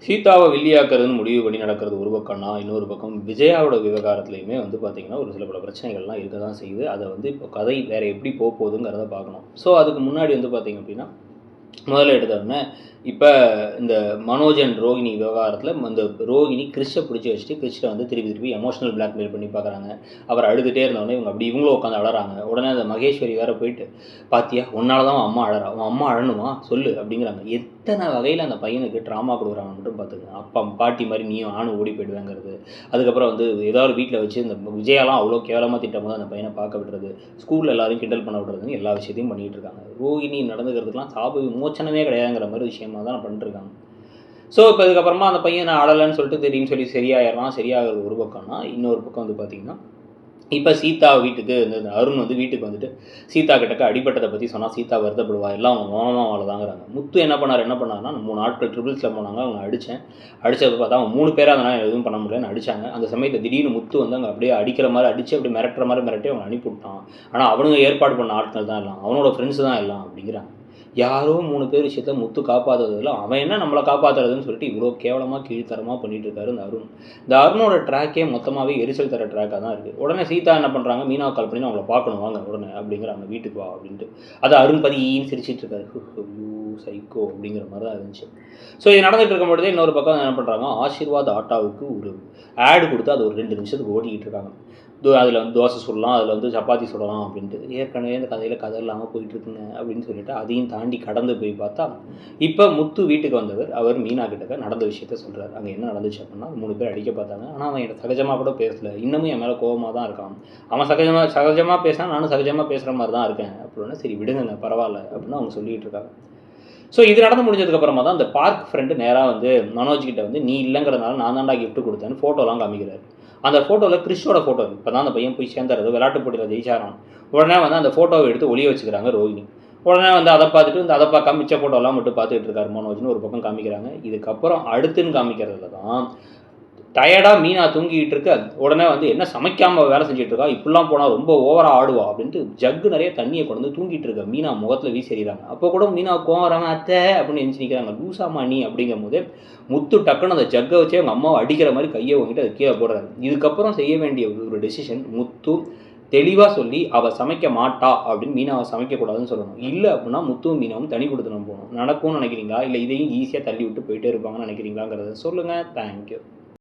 சீதாவை வில்லியாக்குறதுன்னு முடிவு பண்ணி நடக்கிறது ஒரு பக்கம்னா, இன்னொரு பக்கம் விஜயாவோட விவகாரத்துலையுமே வந்து பார்த்தீங்கன்னா, ஒரு சில பல பிரச்சனைகள்லாம் இருக்க தான் செய்யுது. அதை வந்து இப்போ கதை வேறு எப்படி போகுதுங்கிறத பார்க்கணும். ஸோ அதுக்கு முன்னாடி வந்து பார்த்தீங்க அப்படின்னா, முதல்ல எடுத்த உடனே இப்போ இந்த மனோஜ் அண்ட் ரோகிணி விவகாரத்தில் அந்த ரோகிணி கிறிஷை பிடிச்சி வச்சுட்டு கிறிஷை வந்து திருப்பி திருப்பி எமோஷனல் பிளாக்மெயில் பண்ணி பார்க்குறாங்க. அவர் அழுதுகிட்டே இருந்தவொடனே இவங்க அப்படி இவங்களும் உட்காந்து அழறாங்க. உடனே அந்த மகேஸ்வரி வேறு போயிட்டு, பாத்தியா உன்னால தான் அவன் அம்மா அழறா, அவன் அம்மா அழணுமா சொல்லு அப்படிங்கிறாங்க. எத்தனை வகையில் அந்த பையனுக்கு ட்ராமா கொடுக்குறாங்க மட்டும் பார்த்துக்கங்க. அப்பா பாட்டி மாதிரி நீயும் நானும் ஓடி போயிடுவேங்கிறது. அதுக்கப்புறம் வந்து ஏதாவது வீட்டில் வச்சு இந்த விஜயாலாம் அவ்வளோ கேவலமாக திட்டம் போது அந்த பையனை பார்க்க விடுறது, ஸ்கூலில் எல்லாரையும் கிண்டல் பண்ண விடுறதுன்னு எல்லா விஷயத்தையும் பண்ணிகிட்டு இருக்காங்க. ரோகிணி நடந்துக்கிறதுக்கெலாம் சாப விமோச்சனமே கிடையாதுங்கிற மாதிரி விஷயமா தான் பண்ணிட்டுருக்காங்க. ஸோ இப்போ இதுக்கப்புறமா அந்த பையன் நான் அழலைன்னு சொல்லிட்டு தெரியும்னு சொல்லி சரியாயிடலாம். சரியாகிறது ஒரு பக்கம்னா, இன்னொரு பக்கம் வந்து பார்த்திங்கன்னா, இப்போ சீதா வீட்டுக்கு இந்த அருண் வந்து வீட்டுக்கு வந்துட்டு சீதா கிட்டக்க அடிபட்டதை பற்றி சொன்னால் சீதா வருத்தப்படுவா, எல்லாம் அவங்க மோனமாக வாழதாங்கிறாங்க. முத்து என்ன பண்ணாருன்னா 3 நாட்கள் ட்ரிபிள்ஸில் போனாங்க. அவங்க அடித்தது பார்த்தா அவங்க 3 பேராக அதனால் எதுவும் பண்ண முடியலன்னு அடித்தாங்க. அந்த சமயத்தில் திடீர்னு முத்து வந்து அங்கே அப்படியே அடிக்கிற மாதிரி அடித்து அப்படியே மிரட்டுற மாதிரி மிரட்டி அவங்க அனுப்பிவிட்டான். ஆனால் அவனுங்க ஏற்பாடு பண்ண ஆட்கள் தான் எல்லாம், அவனோட ஃப்ரெண்ட்ஸ் தான் எல்லாம் அப்படிங்கிறாங்க. யாரோ 3 பேர் விஷயத்த முத்து காப்பாற்றுறதில்ல, அவன் என்ன நம்மளை காப்பாற்றுறதுன்னு சொல்லிட்டு இவ்வளோ கேவலமாக கீழ்த்தரமாக பண்ணிகிட்டு இருக்காரு இந்த அருண். இந்த அருணோட ட்ராக்கே மொத்தமாகவே எரிச்சல் தர ட்ராக்காக தான் இருக்குது. உடனே சீதா என்ன பண்ணுறாங்க, மீனாவை கால் பண்ணி அவங்கள பார்க்கணும் வாங்க உடனே அப்படிங்கிறாங்க, வீட்டுக்கு வா அப்படின்ட்டு. அது அருண் பதின்னு சிரிச்சிட்டு இருக்காரு, சைக்கோ அப்படிங்கிற மாதிரி தான் இருந்துச்சு. ஸோ இது நடந்துகிட்டு இருக்கும் பொழுதே இன்னொரு பக்கம் என்ன பண்ணுறாங்க, ஆசீர்வாத் ஆட்டாவுக்கு ஒரு ஆடு கொடுத்து அது ஒரு 2 நிமிஷத்துக்கு ஓட்டிக்கிட்டு இருக்காங்க. அதில் வந்து தோசை சுடலாம், அதில் வந்து சப்பாத்தி சுடலாம் அப்படின்ட்டு. ஏற்கனவே இந்த கதையில் கதை இல்லாமல் போயிட்டுருக்குங்க அப்படின்னு சொல்லிட்டு அதையும் தாண்டி கடந்து போய் பார்த்தா, இப்போ முத்து வீட்டுக்கு வந்தவர் அவர் மீனா கிட்டக்க நடந்த விஷயத்த சொல்கிறார். அங்கே என்ன நடந்துச்சு அப்படின்னா, 3 பேர் அடிக்க பார்த்தாங்க. ஆனால் அவன் என்கிட்ட சகஜமாக கூட பேசலை, இன்னமும் என் மேலே கோபமாக தான் இருக்கான். அவன் சகஜமாக பேசினா நானும் சகஜமாக பேசுகிற மாதிரி தான் இருக்கேன் அப்படின்னா, சரி விடுங்க பரவாயில்ல அப்படின்னு அவங்க சொல்லிகிட்டு இருக்காங்க. ஸோ இது நடந்து முடிஞ்சதுக்கப்புறமா தான் அந்த பார்க் ஃப்ரெண்டு நேராக வந்து மனோஜ் கிட்ட வந்து நீ இல்லைங்கிறதுனால நான் தான்டா கிஃப்ட் கொடுத்தேன்னு ஃபோட்டோலாம் காமிக்கிறார். அந்த ஃபோட்டோவில் கிறிஷோட ஃபோட்டோ இருக்குது. இப்போ தான் அந்த பையன் போய் சேர்ந்துறது விளையாட்டு போட்டியில் ஜெயிச்சாராம். உடனே வந்து அந்த ஃபோட்டோவை எடுத்து ஒளிய வச்சுக்கிறாங்க ரோஹிணி. உடனே வந்து அதை பார்த்துட்டு இந்த அதை பார்க்காம மிச்ச ஃபோட்டோலாம் மட்டும் பார்த்துட்டு இருக்காரு மனோஜ்னு ஒரு பக்கம் காமிக்கிறாங்க. இதுக்கப்புறம் அடுத்துன்னு காமிக்கிறதுல தான் டயர்டாக மீனா தூங்கிட்டு இருக்க, உடனே வந்து என்ன சமைக்காமல் வேலை செஞ்சுட்டு இருக்கா, இப்படிலாம் போனால் ரொம்ப ஓவராக ஆடுவா அப்படின்ட்டு ஜக்கு நிறைய தண்ணியை கொண்டு வந்து தூங்கிட்டு இருக்க மீனா முகத்தில் வீசறிறாங்க. அப்போ கூட மீனா கோவம் வராங்க, அத்தை அப்படின்னு நினச்சி நிற்கிறாங்க. லூசாமா நீ அப்படிங்கும் போது முத்து டக்குன்னு அந்த ஜக்கை வச்சே அவங்க அம்மாவை அடிக்கிற மாதிரி கையை வாங்கிட்டு அதை கீழே போடுறாரு. இதுக்கப்புறம் செய்ய வேண்டிய ஒரு டெசிஷன், முத்து தெளிவாக சொல்லி அவள் சமைக்க மாட்டா அப்படின்னு மீனாவை சமைக்கக்கூடாதுன்னு சொல்லணும். இல்லை அப்படின்னா முத்துவும் மீனாவும் தனி கொடுத்து நம்ம போகணும். நடக்கும்னு நினைக்கிறீங்களா, இல்லை இதையும் ஈஸியாக தள்ளி விட்டு போயிட்டே இருப்பாங்கன்னு நினைக்கிறீங்களாங்கிறத சொல்லுங்கள். தேங்க்யூ.